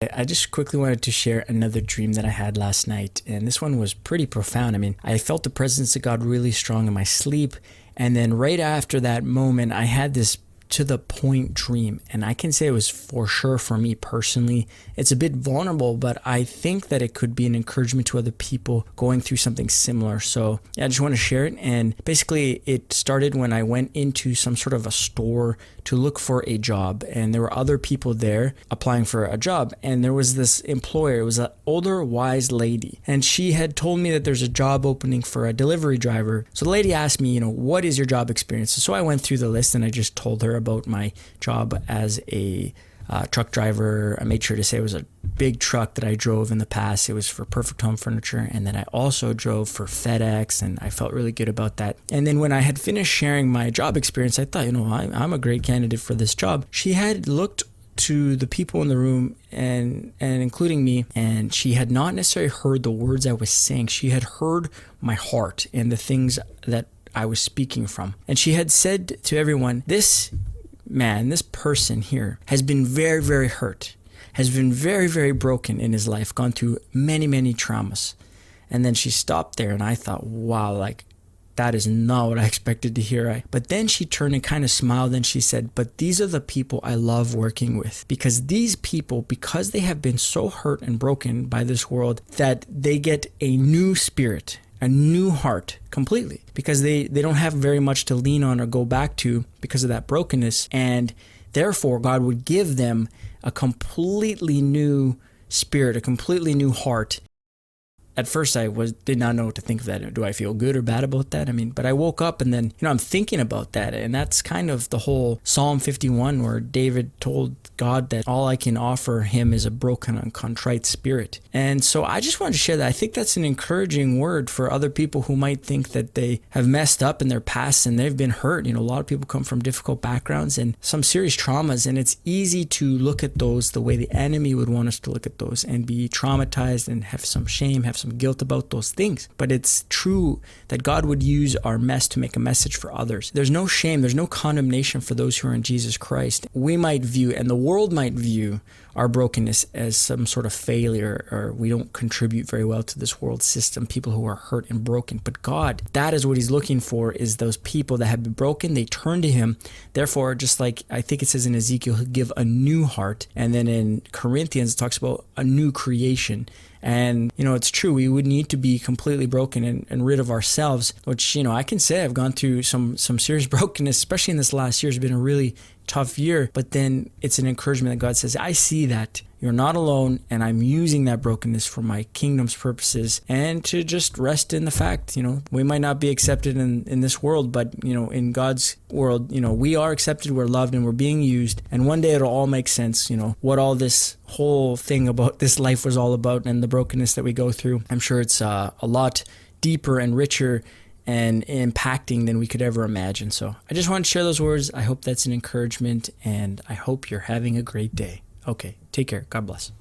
I just quickly wanted to share another dream that I had last night, and this one was pretty profound. I mean, I felt the presence of God really strong in my sleep, and then right after that moment, I had this to the point dream, and I can say it was for sure for me personally. It's a bit vulnerable, but I think that it could be an encouragement to other people going through something similar. So yeah, I just want to share it. And basically it started when I went into some sort of a store to look for a job, and there were other people there applying for a job, and there was this employer. It was an older, wise lady, and she had told me that there's a job opening for a delivery driver. So the lady asked me, what is your job experience? So I went through the list and I just told her about my job as a truck driver. I made sure to say it was a big truck that I drove in the past. It was for Perfect Home Furniture, and then I also drove for FedEx, and I felt really good about that. And then when I had finished sharing my job experience, I thought, I'm a great candidate for this job. She had looked to the people in the room and including me, and she had not necessarily heard the words I was saying. She had heard my heart and the things that I was speaking from. And she had said to everyone, this person here has been very, very hurt, has been very, very broken in his life, gone through many, many traumas. And then she stopped there, and I thought, wow, that is not what I expected to hear. But then she turned and kind of smiled, and she said, but these are the people I love working with, because these people, because they have been so hurt and broken by this world, that they get a new spirit, a new heart completely, because they don't have very much to lean on or go back to because of that brokenness. And therefore God would give them a completely new spirit, a completely new heart. At first I did not know what to think of that. Do I feel good or bad about that? But I woke up and then, I'm thinking about that. And that's kind of the whole Psalm 51, where David told God that all I can offer him is a broken and contrite spirit. And so I just wanted to share that. I think that's an encouraging word for other people who might think that they have messed up in their past and they've been hurt. A lot of people come from difficult backgrounds and some serious traumas, and it's easy to look at those the way the enemy would want us to look at those and be traumatized and have some shame, have some guilt about those things. But it's true that God would use our mess to make a message for others. There's no shame, there's no condemnation for those who are in Jesus Christ. We might view, and the world might view, our brokenness as some sort of failure, or we don't contribute very well to this world system, people who are hurt and broken. But God, that is what he's looking for, is those people that have been broken, they turn to him. Therefore, just like I think it says in Ezekiel, he'll give a new heart. And then in Corinthians, it talks about a new creation. And, it's true, we would need to be completely broken and rid of ourselves, which, I can say I've gone through some serious brokenness, especially in this last year. It's been a really tough year, but then it's an encouragement that God says, I see that you're not alone, and I'm using that brokenness for my kingdom's purposes, and to just rest in the fact, we might not be accepted in this world, but, in God's world, we are accepted, we're loved, and we're being used. And one day it'll all make sense, what all this whole thing about this life was all about and the brokenness that we go through. I'm sure it's a lot deeper and richer and impacting than we could ever imagine. So I just want to share those words. I hope that's an encouragement, and I hope you're having a great day. Okay, take care. God bless.